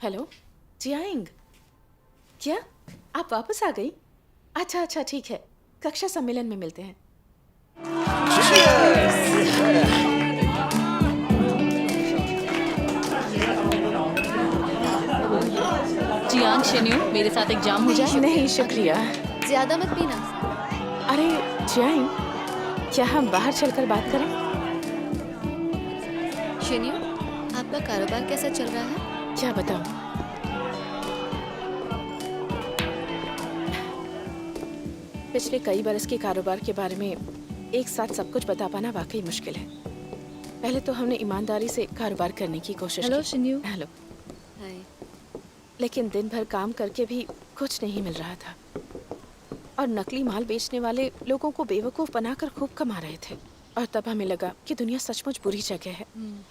Hello Jiang, क्या आप वापस आ गई? अच्छा अच्छा ठीक है, कक्षा सम्मेलन में मिलते हैं। जियांग शिन्यू, मेरे साथ एक जाम हो जाए। नहीं शुक्रिया। ज्यादा मत पीना। अरे जियांग, क्या हम बाहर चलकर बात करें? शिन्यू, आपका कारोबार कैसा चल रहा है? क्या बताऊं? पिछले कई बरस के कारोबार के बारे में एक साथ सब कुछ बता पाना वाकई मुश्किल है। पहले तो हमने ईमानदारी से कारोबार करने की कोशिश हेलो की। शिन्यू। हेलो। हाय। लेकिन दिन भर काम करके भी कुछ नहीं मिल रहा था और नकली माल बेचने वाले लोगों को बेवकूफ बनाकर खूब कमा रहे थे। और तब हमें लगा कि दुनिया सचमुच बुरी जगह है।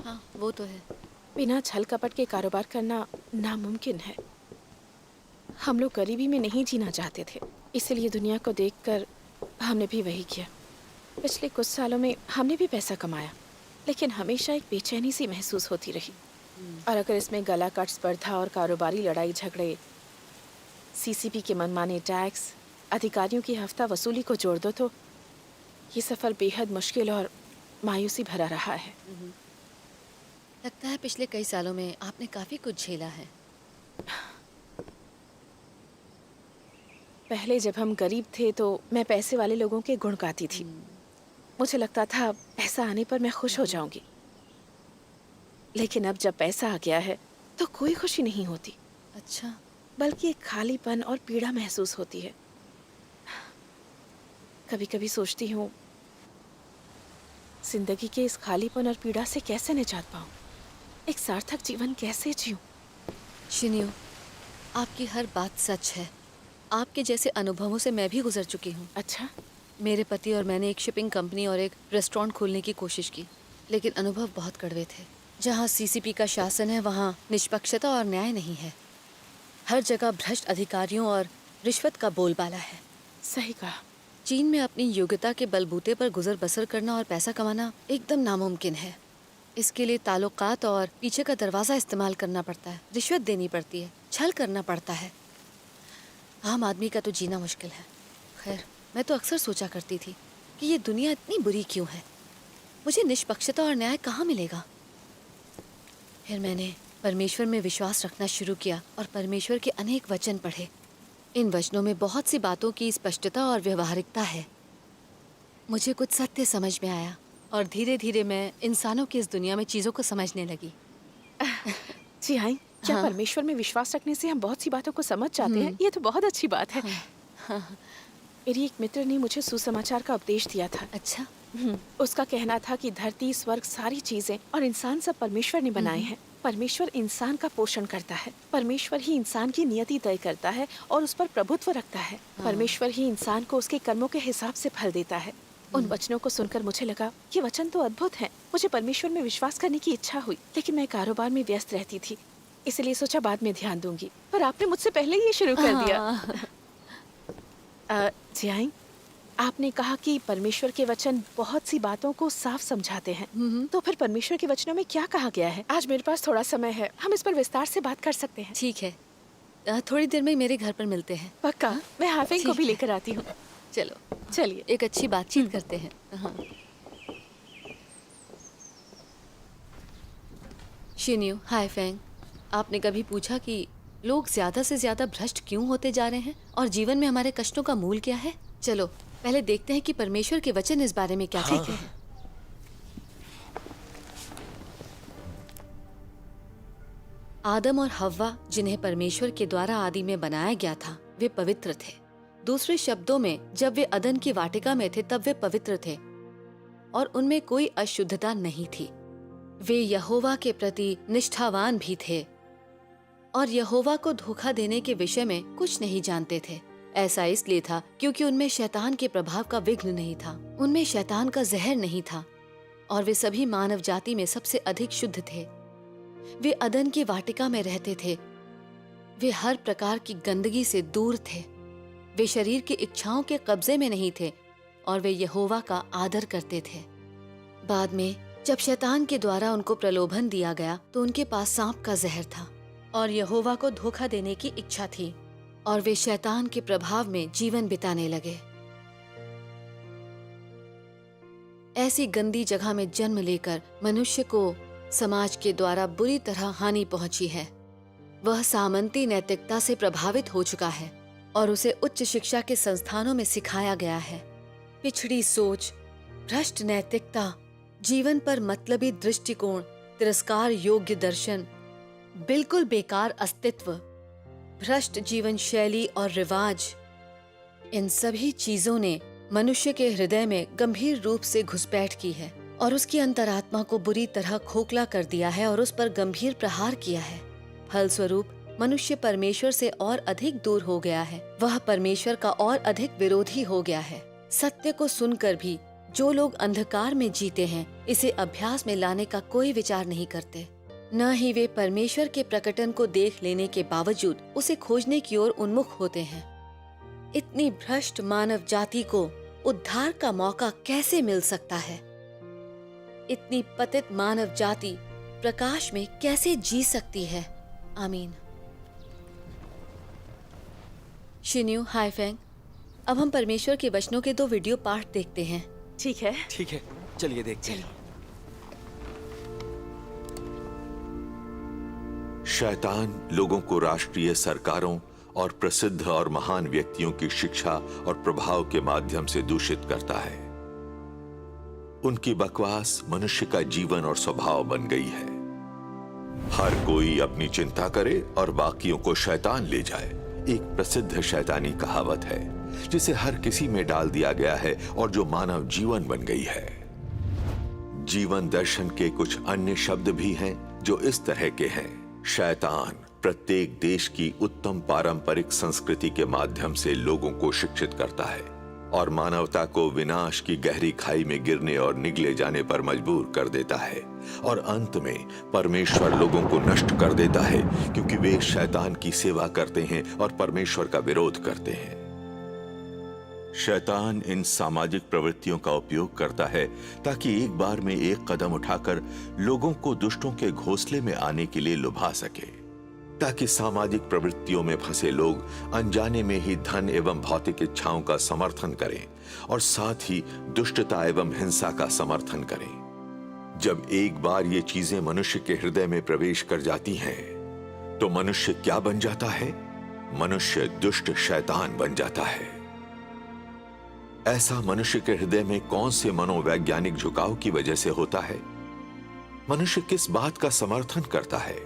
हाँ, वो तो है। बिना छल कपट के कारोबार करना नामुमकिन है। हम लोग गरीबी में नहीं जीना चाहते थे, इसलिए दुनिया को देखकर हमने भी वही किया। पिछले कुछ सालों में हमने भी पैसा कमाया, लेकिन हमेशा एक बेचैनी सी महसूस होती रही। और अगर इसमें गला काट स्पर्धा और कारोबारी लड़ाई झगड़े, सीसीपी के मनमाने टैक्स, अधिकारियों की हफ्ता वसूली को जोड़ दो तो ये सफर बेहद मुश्किल और मायूसी भरा रहा है। लगता है पिछले कई सालों में आपने काफी कुछ झेला है। पहले जब हम गरीब थे तो मैं पैसे वाले लोगों के गुण गाती थी। मुझे लगता था पैसा आने पर मैं खुश हो जाऊंगी, लेकिन अब जब पैसा आ गया है तो कोई खुशी नहीं होती, अच्छा। बल्कि एक खालीपन और पीड़ा महसूस होती है। कभी कभी सोचती हूँ जिंदगी के इस खालीपन और पीड़ा से कैसे निजात पाऊं, एक सार्थक जीवन कैसे जीऊं। शिन्यू, आपकी हर बात सच है। आपके जैसे अनुभवों से मैं भी गुजर चुकी हूँ। अच्छा, मेरे पति और मैंने एक शिपिंग कंपनी और एक रेस्टोरेंट खोलने की कोशिश की, लेकिन अनुभव बहुत कड़वे थे। जहाँ सीसीपी का शासन है वहाँ निष्पक्षता और न्याय नहीं है। हर जगह भ्रष्ट अधिकारियों और रिश्वत का बोलबाला है। सही कहा। चीन में अपनी योग्यता के बलबूते पर गुजर बसर करना और पैसा कमाना एकदम नामुमकिन है। इसके लिए ताल्लुकात और पीछे का दरवाज़ा इस्तेमाल करना पड़ता है, रिश्वत देनी पड़ती है, छल करना पड़ता है। आम आदमी का तो जीना मुश्किल है। खैर, मैं तो अक्सर सोचा करती थी कि ये दुनिया इतनी बुरी क्यों है, मुझे निष्पक्षता और न्याय कहाँ मिलेगा। फिर मैंने परमेश्वर में विश्वास रखना शुरू किया और परमेश्वर के अनेक वचन पढ़े। इन वचनों में बहुत सी बातों की स्पष्टता और व्यवहारिकता है। मुझे कुछ सत्य समझ में आया और धीरे धीरे मैं इंसानों की इस दुनिया में चीज़ों को समझने लगी। जी हाँ, क्या हाँ। परमेश्वर में विश्वास रखने से हम बहुत सी बातों को समझ जाते हैं? ये तो बहुत अच्छी बात है। मेरी एक मित्र ने मुझे सुसमाचार का उपदेश दिया था। अच्छा। उसका कहना था कि धरती, स्वर्ग, सारी चीजें और इंसान सब परमेश्वर ने बनाए हैं। परमेश्वर इंसान का पोषण करता है। परमेश्वर ही इंसान की नियति तय करता है और उस पर प्रभुत्व रखता है। परमेश्वर ही इंसान को उसके कर्मों के हिसाब से फल देता है। उन वचनों को सुनकर मुझे लगा कि वचन तो अद्भुत हैं। मुझे परमेश्वर में विश्वास करने की इच्छा हुई, लेकिन मैं कारोबार में व्यस्त रहती थी, इसलिए सोचा बाद में ध्यान दूंगी। पर आपने मुझसे पहले ये शुरू कर दिया। जियांग, आपने कहा कि परमेश्वर के वचन बहुत सी बातों को साफ समझाते हैं। तो फिर परमेश्वर के वचनों में क्या कहा गया है? आज मेरे पास थोड़ा समय है, हम इस पर विस्तार से बात कर सकते हैं। ठीक है, थोड़ी देर में मेरे घर पर मिलते हैं। पक्का। मैं हाफिंग को ठीक भी है। लेकर आती हूँ। चलो, चलिए। एक अच्छी बातचीत करते हैं। हाँ। शिन्यू, हाय फेंग। आपने कभी पूछा कि लोग ज्यादा से ज्यादा भ्रष्ट क्यों होते जा रहे हैं और जीवन में हमारे कष्टों का मूल क्या है? चलो पहले देखते हैं कि परमेश्वर के वचन इस बारे में क्या कहते हैं। आदम और हव्वा, जिन्हें परमेश्वर के द्वारा आदि में बनाया गया था, वे पवित्र थे। दूसरे शब्दों में, जब वे अदन की वाटिका में थे तब वे पवित्र थे और उनमें कोई अशुद्धता नहीं थी। वे यहोवा के प्रति निष्ठावान भी थे और यहोवा को धोखा देने के विषय में कुछ नहीं जानते थे। ऐसा इसलिए था क्योंकि उनमें शैतान के प्रभाव का विघ्न नहीं था, उनमें शैतान का जहर नहीं था और वे सभी मानव जाति में सबसे अधिक शुद्ध थे। वे अदन की वाटिका में रहते थे। वे हर प्रकार की गंदगी से दूर थे। वे शरीर की इच्छाओं के कब्जे में नहीं थे और वे यहोवा का आदर करते थे। बाद में जब शैतान के द्वारा उनको प्रलोभन दिया गया तो उनके पास सांप का जहर था और यहोवा को धोखा देने की इच्छा थी और वे शैतान के प्रभाव में जीवन बिताने लगे। ऐसी गंदी जगह में जन्म लेकर मनुष्य को समाज के द्वारा बुरी तरह हानि पहुंची है। वह सामंती नैतिकता से प्रभावित हो चुका है और उसे उच्च शिक्षा के संस्थानों में सिखाया गया है। पिछड़ी सोच, भ्रष्ट नैतिकता, जीवन पर मतलबी दृष्टिकोण, तिरस्कार योग्य दर्शन, बिल्कुल बेकार अस्तित्व, भ्रष्ट जीवन शैली और रिवाज, इन सभी चीजों ने मनुष्य के हृदय में गंभीर रूप से घुसपैठ की है और उसकी अंतरात्मा को बुरी तरह खोखला कर दिया है और उस पर गंभीर प्रहार किया है। फलस्वरूप मनुष्य परमेश्वर से और अधिक दूर हो गया है। वह परमेश्वर का और अधिक विरोधी हो गया है। सत्य को सुनकर भी जो लोग अंधकार में जीते हैं, इसे अभ्यास में लाने का कोई विचार नहीं करते। न ही वे परमेश्वर के प्रकटन को देख लेने के बावजूद उसे खोजने की ओर उन्मुख होते हैं। इतनी भ्रष्ट मानव जाति को उद्धार का मौका कैसे मिल सकता है? इतनी पतित मानव जाति प्रकाश में कैसे जी सकती है? आमीन। शिन्यू, हाइफेंग, अब हम परमेश्वर के वचनों के 2 वीडियो पाठ देखते हैं। ठीक है। ठीक है, चलिए देखते हैं। शैतान लोगों को राष्ट्रीय सरकारों और प्रसिद्ध और महान व्यक्तियों की शिक्षा और प्रभाव के माध्यम से दूषित करता है। उनकी बकवास मनुष्य का जीवन और स्वभाव बन गई है। हर कोई अपनी चिंता करे और बाकियों को शैतान ले जाए, एक प्रसिद्ध शैतानी कहावत है जिसे हर किसी में डाल दिया गया है और जो मानव जीवन बन गई है। जीवन दर्शन के कुछ अन्य शब्द भी हैं जो इस तरह के हैं। शैतान प्रत्येक देश की उत्तम पारंपरिक संस्कृति के माध्यम से लोगों को शिक्षित करता है और मानवता को विनाश की गहरी खाई में गिरने और निगले जाने पर मजबूर कर देता है और अंत में परमेश्वर लोगों को नष्ट कर देता है क्योंकि वे शैतान की सेवा करते हैं और परमेश्वर का विरोध करते हैं। शैतान इन सामाजिक प्रवृत्तियों का उपयोग करता है ताकि एक बार में एक कदम उठाकर लोगों को दुष्टों के घोंसले में आने के लिए लुभा सके, ताकि सामाजिक प्रवृत्तियों में फंसे लोग अनजाने में ही धन एवं भौतिक इच्छाओं का समर्थन करें और साथ ही दुष्टता एवं हिंसा का समर्थन करें। जब एक बार ये चीजें मनुष्य के हृदय में प्रवेश कर जाती हैं, तो मनुष्य क्या बन जाता है? मनुष्य दुष्ट शैतान बन जाता है। ऐसा मनुष्य के हृदय में कौन से मनोवैज्ञानिक झुकाव की वजह से होता है? मनुष्य किस बात का समर्थन करता है?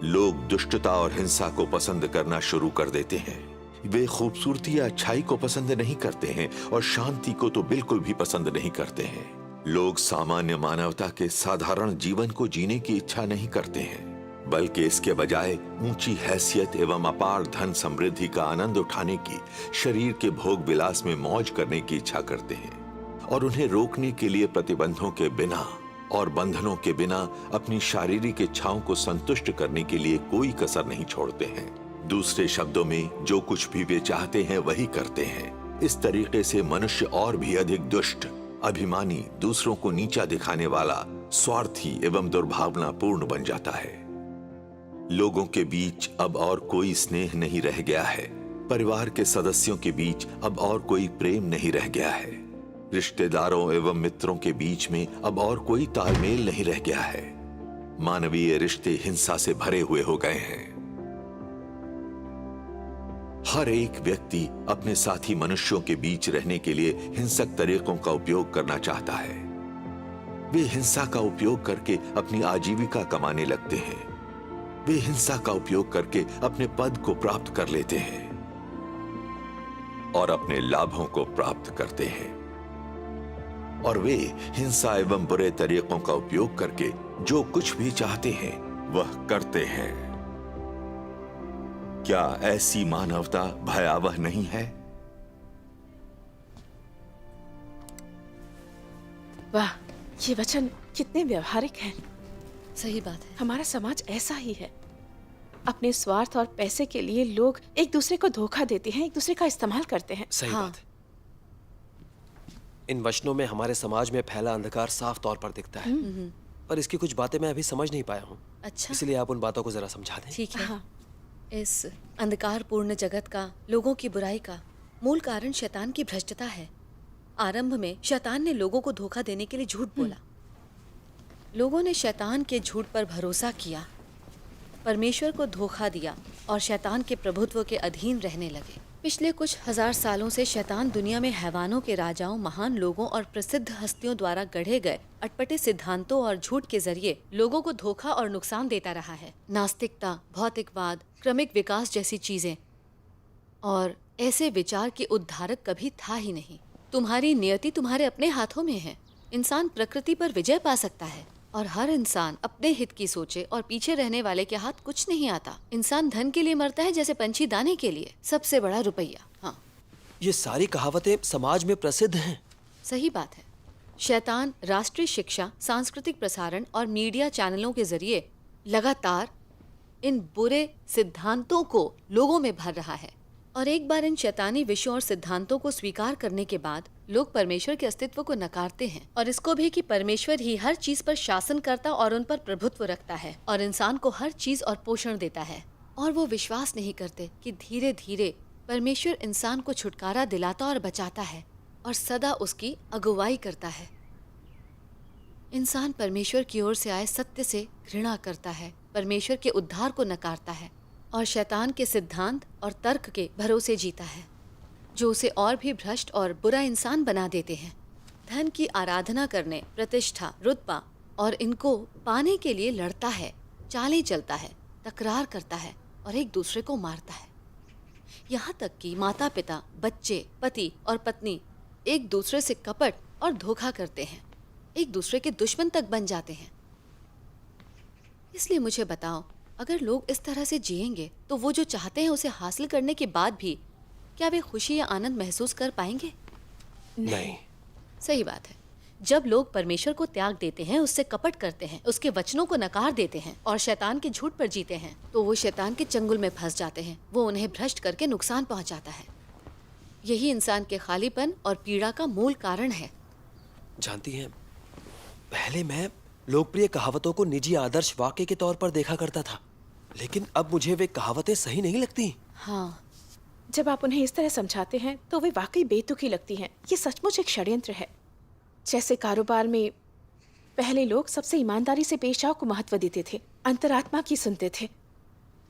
लोग दुष्टता और हिंसा को पसंद करना शुरू कर देते हैं। वे खूबसूरती या अच्छाई को पसंद नहीं करते हैं और शांति को तो बिल्कुल भी पसंद नहीं करते हैं। लोग सामान्य मानवता के साधारण जीवन को जीने की इच्छा नहीं करते हैं, बल्कि इसके बजाय ऊंची हैसियत एवं अपार धन समृद्धि का आनंद उठाने की, शरीर के भोग विलास में मौज करने की इच्छा करते हैं और उन्हें रोकने के लिए प्रतिबंधों के बिना और बंधनों के बिना अपनी शारीरिक इच्छाओं को संतुष्ट करने के लिए कोई कसर नहीं छोड़ते हैं। दूसरे शब्दों में, जो कुछ भी वे चाहते हैं वही करते हैं। इस तरीके से मनुष्य और भी अधिक दुष्ट, अभिमानी, दूसरों को नीचा दिखाने वाला, स्वार्थी एवं दुर्भावनापूर्ण बन जाता है। लोगों के बीच अब और कोई स्नेह नहीं रह गया है। परिवार के सदस्यों के बीच अब और कोई प्रेम नहीं रह गया है। रिश्तेदारों एवं मित्रों के बीच में अब और कोई तालमेल नहीं रह गया है। मानवीय रिश्ते हिंसा से भरे हुए हो गए हैं। हर एक व्यक्ति अपने साथी मनुष्यों के बीच रहने के लिए हिंसक तरीकों का उपयोग करना चाहता है। वे हिंसा का उपयोग करके अपनी आजीविका कमाने लगते हैं। वे हिंसा का उपयोग करके अपने पद को प्राप्त कर लेते हैं और अपने लाभों को प्राप्त करते हैं। और वे हिंसा एवं बुरे तरीकों का उपयोग करके जो कुछ भी चाहते हैं वह करते हैं। क्या ऐसी मानवता भयावह नहीं है? वाह, ये वचन कितने व्यवहारिक हैं। सही बात है। हमारा समाज ऐसा ही है। अपने स्वार्थ और पैसे के लिए लोग एक दूसरे को धोखा देते हैं, एक दूसरे का इस्तेमाल करते हैं। सही हाँ। बात है। इन वचनों में हमारे समाज में फैला अंधकार साफ तौर पर दिखता है। पर इसकी कुछ बातें मैं अभी समझ नहीं पाया हूँ, अच्छा, इसलिए आप उन बातों को जरा समझा दें। ठीक है। हाँ। इस अंधकारपूर्ण जगत का, लोगों की बुराई का मूल कारण शैतान की भ्रष्टता है। आरंभ में शैतान ने लोगों को धोखा देने के लिए झूठ बोला। लोगों ने शैतान के झूठ पर भरोसा किया, परमेश्वर को धोखा दिया और शैतान के प्रभुत्व के अधीन रहने लगे। पिछले कुछ हजार सालों से शैतान दुनिया में हैवानों के राजाओं, महान लोगों और प्रसिद्ध हस्तियों द्वारा गढ़े गए अटपटे सिद्धांतों और झूठ के जरिए लोगों को धोखा और नुकसान देता रहा है। नास्तिकता, भौतिकवाद, क्रमिक विकास जैसी चीजें और ऐसे विचार के उद्धारक कभी था ही नहीं। तुम्हारी नियति तुम्हारे अपने हाथों में है। इंसान प्रकृति पर विजय पा सकता है और हर इंसान अपने हित की सोचे और पीछे रहने वाले के हाथ कुछ नहीं आता। इंसान धन के लिए मरता है जैसे पंछी दाने के लिए, सबसे बड़ा रुपया। हाँ, ये सारी कहावतें समाज में प्रसिद्ध हैं। सही बात है। शैतान राष्ट्रीय शिक्षा, सांस्कृतिक प्रसारण और मीडिया चैनलों के जरिए लगातार इन बुरे सिद्धांतों को लोगों में भर रहा है। और एक बार इन शैतानी विषयों और सिद्धांतों को स्वीकार करने के बाद लोग परमेश्वर के अस्तित्व को नकारते हैं और इसको भी कि परमेश्वर ही हर चीज पर शासन करता और उन पर प्रभुत्व रखता है और इंसान को हर चीज और पोषण देता है। और वो विश्वास नहीं करते कि धीरे धीरे परमेश्वर इंसान को छुटकारा दिलाता और बचाता है और सदा उसकी अगुवाई करता है। इंसान परमेश्वर की ओर से आए सत्य से घृणा करता है, परमेश्वर के उद्धार को नकारता है और शैतान के सिद्धांत और तर्क के भरोसे जीता है, जो उसे और भी भ्रष्ट और बुरा इंसान बना देते हैं। धन की आराधना करने, प्रतिष्ठा, रुतबा और इनको पाने के लिए लड़ता है, चालें चलता है, तकरार करता है और एक दूसरे को मारता है। यहाँ तक कि माता पिता, बच्चे, पति और पत्नी एक दूसरे से कपट और धोखा करते हैं, एक दूसरे के दुश्मन तक बन जाते हैं। इसलिए मुझे बताओ, अगर लोग इस तरह से जिएंगे तो वो जो चाहते हैं उसे हासिल करने के बाद भी क्या वे खुशी या आनंद महसूस कर पाएंगे? नहीं। सही बात है। जब लोग परमेश्वर को त्याग देते हैं, उससे कपट करते हैं, उसके वचनों को नकार देते हैं और शैतान के झूठ पर जीते हैं, तो वो शैतान के चंगुल में फंस जाते हैं। वो उन्हें भ्रष्ट करके नुकसान पहुंचाता है। यही इंसान के खालीपन और पीड़ा का मूल कारण है। जानती हैं, पहले मैं लोकप्रिय कहावतों को निजी आदर्श वाक्य के तौर पर देखा करता था, लेकिन अब मुझे वे कहावतें सही नहीं लगती। हाँ, जब आप उन्हें इस तरह समझाते हैं तो वे वाकई बेतुकी लगती हैं। ये सचमुच एक षड्यंत्र है। जैसे कारोबार में पहले लोग सबसे ईमानदारी से पेश आओ को महत्व देते थे, अंतरात्मा की सुनते थे,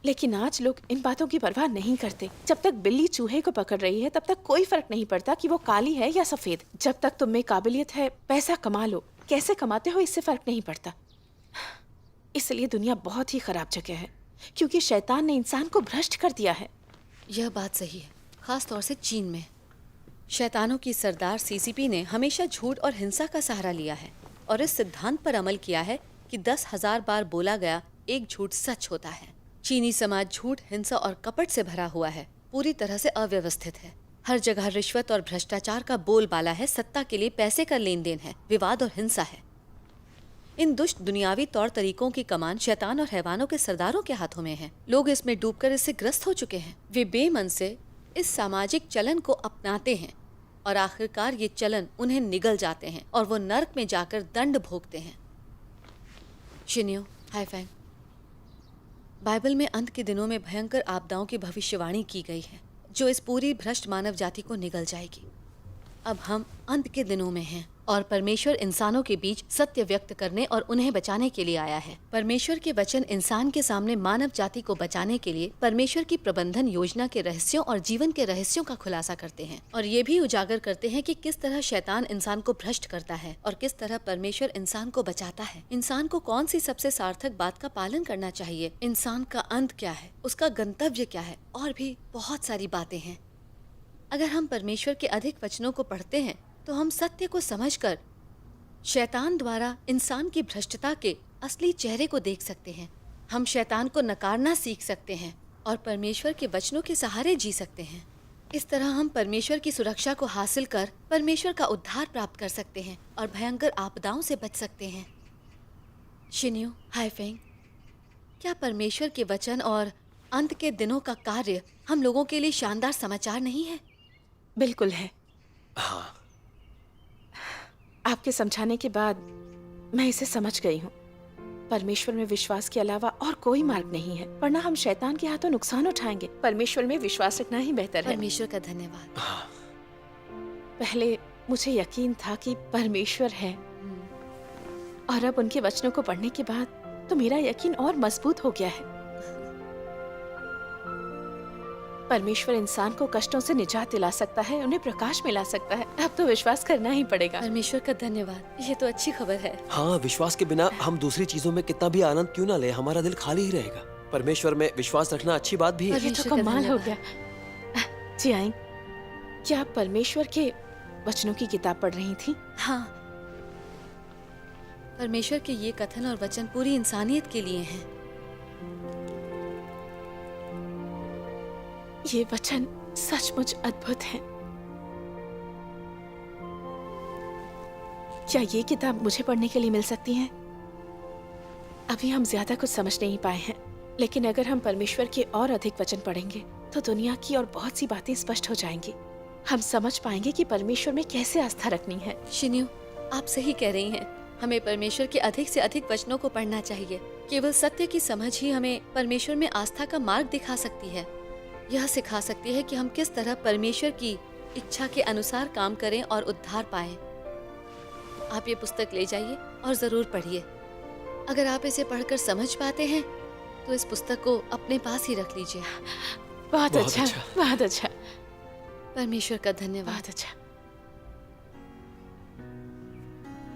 लेकिन आज लोग इन बातों की परवाह नहीं करते। जब तक बिल्ली चूहे को पकड़ रही है तब तक कोई फर्क नहीं पड़ता कि वो काली है या सफेद। जब तक तुम में काबिलियत है, पैसा कमा लो, कैसे कमाते हो इससे फर्क नहीं पड़ता। इसलिए दुनिया बहुत ही खराब जगह है, क्योंकि शैतान ने इंसान को भ्रष्ट कर दिया है। यह बात सही है, खास तौर से चीन में। शैतानों की सरदार सीसीपी ने हमेशा झूठ और हिंसा का सहारा लिया है और इस सिद्धांत पर अमल किया है कि 10,000 बार बोला गया एक झूठ सच होता है। चीनी समाज झूठ, हिंसा और कपट से भरा हुआ है, पूरी तरह से अव्यवस्थित है। हर जगह रिश्वत और भ्रष्टाचार का बोलबाला है, सत्ता के लिए पैसे का लेन देन है, विवाद और हिंसा है। इन दुष्ट दुनियावी तौर तरीकों की कमान शैतान और हैवानों के सरदारों के हाथों में है। लोग इसमें डूबकर इससे ग्रस्त हो चुके हैं। वे बेमन से इस सामाजिक चलन को अपनाते हैं और आखिरकार ये चलन उन्हें निगल जाते हैं और वो नर्क में जाकर दंड भोगते हैं। शिन्यो, हाय फैंग, बाइबल में अंत के दिनों में भयंकर आपदाओं की भविष्यवाणी की गई है, जो इस पूरी भ्रष्ट मानव जाति को निगल जाएगी। अब हम अंत के दिनों में हैं और परमेश्वर इंसानों के बीच सत्य व्यक्त करने और उन्हें बचाने के लिए आया है। परमेश्वर के वचन इंसान के सामने मानव जाति को बचाने के लिए परमेश्वर की प्रबंधन योजना के रहस्यों और जीवन के रहस्यों का खुलासा करते हैं और ये भी उजागर करते हैं कि किस तरह शैतान इंसान को भ्रष्ट करता है और किस तरह परमेश्वर इंसान को बचाता है। इंसान को कौन सी सबसे सार्थक बात का पालन करना चाहिए, इंसान का अंत क्या है, उसका गंतव्य क्या है, और भी बहुत सारी बातें हैं। अगर हम परमेश्वर के अधिक वचनों को पढ़ते हैं तो हम सत्य को समझकर शैतान द्वारा इंसान की भ्रष्टता के असली चेहरे को देख सकते हैं। हम शैतान को नकारना सीख सकते हैं और परमेश्वर के वचनों के सहारे जी सकते हैं। इस तरह हम परमेश्वर की सुरक्षा को हासिल कर परमेश्वर का उद्धार प्राप्त कर सकते हैं और भयंकर आपदाओं से बच सकते हैं। शिन्यो, हाय फेंग, क्या परमेश्वर के वचन और अंत के दिनों का कार्य हम लोगों के लिए शानदार समाचार नहीं है? बिल्कुल है। हाँ, आपके समझाने के बाद मैं इसे समझ गई हूँ। परमेश्वर में विश्वास के अलावा और कोई मार्ग नहीं है, वरना हम शैतान के हाथों नुकसान उठाएंगे। परमेश्वर में विश्वास रखना ही बेहतर है। परमेश्वर का धन्यवाद। पहले मुझे यकीन था कि परमेश्वर है, और अब उनके वचनों को पढ़ने के बाद तो मेरा यकीन और मजबूत हो गया है। परमेश्वर इंसान को कष्टों से निजात दिला सकता है, उन्हें प्रकाश मिला सकता है। अब तो विश्वास करना ही पड़ेगा। परमेश्वर का धन्यवाद, ये तो अच्छी खबर है। हाँ, विश्वास के बिना हम दूसरी चीजों में कितना भी आनंद क्यों ना ले, हमारा दिल खाली ही रहेगा। परमेश्वर में विश्वास रखना अच्छी बात भी है। ये तो परमेश्वर का कमाल हो धन्यवाद। गया। जी आई, क्या आप परमेश्वर के वचनों की किताब पढ़ रही थी? हाँ, परमेश्वर के ये कथन और वचन पूरी इंसानियत के लिए हैं। ये वचन सचमुच अद्भुत हैं। क्या ये किताब मुझे पढ़ने के लिए मिल सकती है? अभी हम ज्यादा कुछ समझ नहीं पाए हैं, लेकिन अगर हम परमेश्वर के और अधिक वचन पढ़ेंगे तो दुनिया की और बहुत सी बातें स्पष्ट हो जाएंगी। हम समझ पाएंगे कि परमेश्वर में कैसे आस्था रखनी है। शिन्यू, आप सही कह रही हैं। हमें परमेश्वर के अधिक से अधिक वचनों को पढ़ना चाहिए। केवल सत्य की समझ ही हमें परमेश्वर में आस्था का मार्ग दिखा सकती है। यह सिखा सकती है कि हम किस तरह परमेश्वर की इच्छा के अनुसार काम करें और उद्धार पाएं। आप ये पुस्तक ले जाइए और जरूर पढ़िए। अगर आप इसे पढ़कर समझ पाते हैं तो इस पुस्तक को अपने पास ही रख लीजिए। बहुत अच्छा, बहुत अच्छा, परमेश्वर का धन्यवाद। बहुत अच्छा।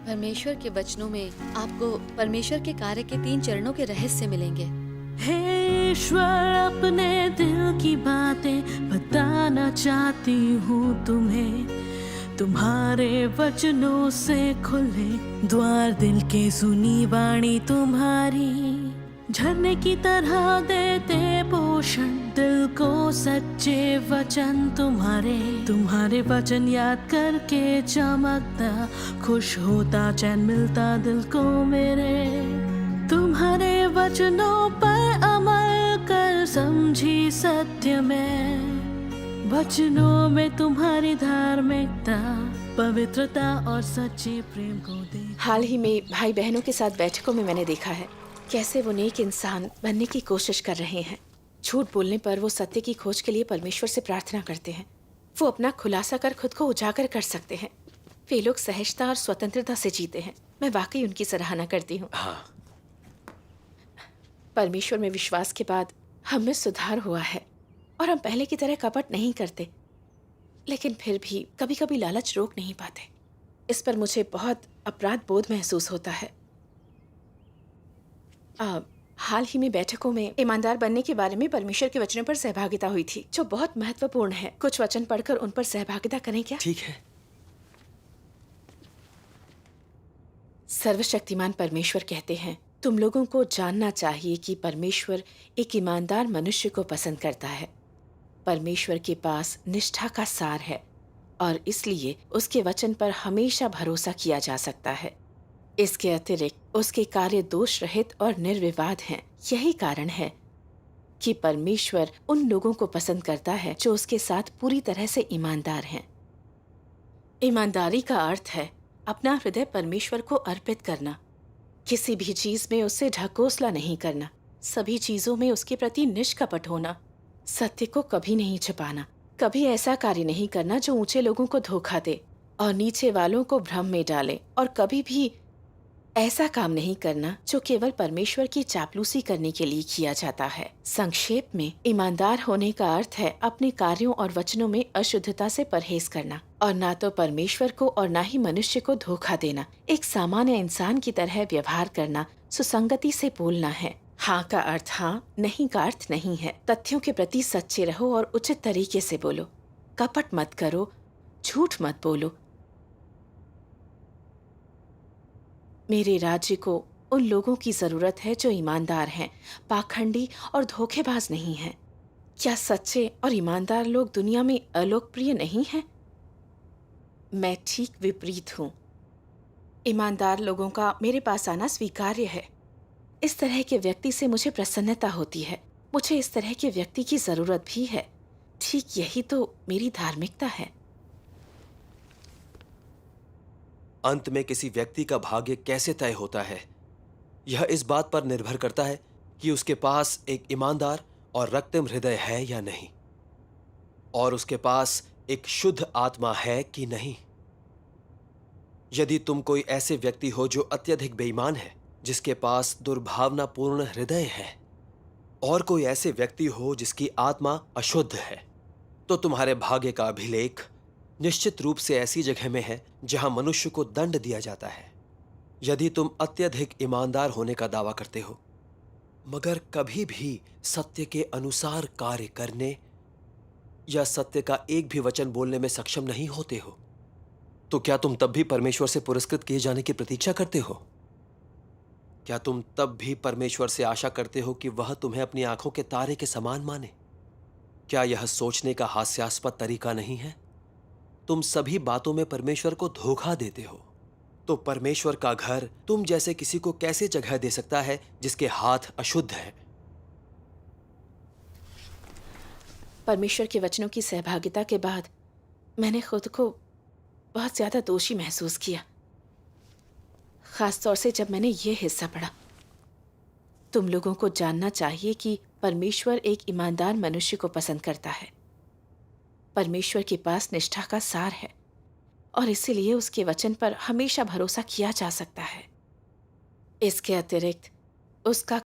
परमेश्वर के वचनों में आपको परमेश्वर के कार्य के 3 चरणों के रहस्य मिलेंगे। हे ईश्वर, अपने दिल की बातें बताना चाहती हूँ तुम्हें। तुम्हारे वचनों से खुले द्वार, दिल के सुनी वाणी तुम्हारी। झरने की तरह देते पोषण दिल को सच्चे वचन तुम्हारे। तुम्हारे वचन याद करके चमकता, खुश होता, चैन मिलता दिल को मेरे। तुम्हारे वचनों पर अमल कर समझी सत्य में। वचनों में तुम्हारी धार्मिकता, पवित्रता और सच्चे प्रेम को देख। हाल ही में भाई बहनों के साथ बैठकों में मैंने देखा है कैसे वो नेक इंसान बनने की कोशिश कर रहे हैं। झूठ बोलने पर वो सत्य की खोज के लिए परमेश्वर से प्रार्थना करते हैं। वो अपना खुलासा कर खुद को उजागर कर सकते हैं। वे लोग सहजता और स्वतंत्रता से जीते हैं। मैं वाकई उनकी सराहना करती हूँ। हाँ, परमेश्वर में विश्वास के बाद हम में सुधार हुआ है और हम पहले की तरह कपट नहीं करते, लेकिन फिर भी कभी कभी लालच रोक नहीं पाते। इस पर मुझे बहुत अपराध बोध महसूस होता है। हाल ही में बैठकों में ईमानदार बनने के बारे में परमेश्वर के वचनों पर सहभागिता हुई थी, जो बहुत महत्वपूर्ण है। कुछ वचन पढ़कर उन पर सहभागिता करें क्या? ठीक है। सर्वशक्तिमान परमेश्वर कहते हैं, तुम लोगों को जानना चाहिए कि परमेश्वर एक ईमानदार मनुष्य को पसंद करता है। परमेश्वर के पास निष्ठा का सार है और इसलिए उसके वचन पर हमेशा भरोसा किया जा सकता है। इसके अतिरिक्त उसके कार्य दोष रहित और निर्विवाद हैं। यही कारण है कि परमेश्वर उन लोगों को पसंद करता है जो उसके साथ पूरी तरह से ईमानदार हैं। ईमानदारी का अर्थ है अपना हृदय परमेश्वर को अर्पित करना, किसी भी चीज में उससे ढकोसला नहीं करना, सभी चीजों में उसके प्रति निष्कपट होना, सत्य को कभी नहीं छुपाना, कभी ऐसा कार्य नहीं करना जो ऊंचे लोगों को धोखा दे और नीचे वालों को भ्रम में डाले, और कभी भी ऐसा काम नहीं करना जो केवल परमेश्वर की चापलूसी करने के लिए किया जाता है। संक्षेप में, ईमानदार होने का अर्थ है अपने कार्यों और वचनों में अशुद्धता से परहेज करना और ना तो परमेश्वर को और ना ही मनुष्य को धोखा देना। एक सामान्य इंसान की तरह व्यवहार करना, सुसंगति से बोलना है। हाँ का अर्थ हाँ, नहीं का अर्थ नहीं है। तथ्यों के प्रति सच्चे रहो और उचित तरीके से बोलो। कपट मत करो, झूठ मत बोलो। मेरे राज्य को उन लोगों की जरूरत है जो ईमानदार हैं, पाखंडी और धोखेबाज नहीं हैं। क्या सच्चे और ईमानदार लोग दुनिया में अलोकप्रिय नहीं हैं? मैं ठीक विपरीत हूँ। ईमानदार लोगों का मेरे पास आना स्वीकार्य है। इस तरह के व्यक्ति से मुझे प्रसन्नता होती है। मुझे इस तरह के व्यक्ति की जरूरत भी है। ठीक यही तो मेरी धार्मिकता है। अंत में किसी व्यक्ति का भाग्य कैसे तय होता है, यह इस बात पर निर्भर करता है कि उसके पास एक ईमानदार और रक्तम हृदय है या नहीं, और उसके पास एक शुद्ध आत्मा है कि नहीं। यदि तुम कोई ऐसे व्यक्ति हो जो अत्यधिक बेईमान है, जिसके पास दुर्भावनापूर्ण हृदय है, और कोई ऐसे व्यक्ति हो जिसकी आत्मा अशुद्ध है, तो तुम्हारे भाग्य का अभिलेख निश्चित रूप से ऐसी जगह में है जहां मनुष्य को दंड दिया जाता है। यदि तुम अत्यधिक ईमानदार होने का दावा करते हो, मगर कभी भी सत्य के अनुसार कार्य करने या सत्य का एक भी वचन बोलने में सक्षम नहीं होते हो, तो क्या तुम तब भी परमेश्वर से पुरस्कृत किए जाने की प्रतीक्षा करते हो? क्या तुम तब भी परमेश्वर से आशा करते हो कि वह तुम्हें अपनी आंखों के तारे के समान माने? क्या यह सोचने का हास्यास्पद तरीका नहीं है? तुम सभी बातों में परमेश्वर को धोखा देते हो। तो परमेश्वर का घर तुम जैसे किसी को कैसे जगह दे सकता है जिसके हाथ अशुद्ध है? परमेश्वर के वचनों की सहभागिता के बाद मैंने खुद को बहुत ज्यादा दोषी महसूस किया, खास तौर से जब मैंने ये हिस्सा पढ़ा। तुम लोगों को जानना चाहिए कि परमेश्वर एक ईमानदार मनुष्य को पसंद करता है। परमेश्वर के पास निष्ठा का सार है और इसीलिए उसके वचन पर हमेशा भरोसा किया जा सकता है। इसके अतिरिक्त उसका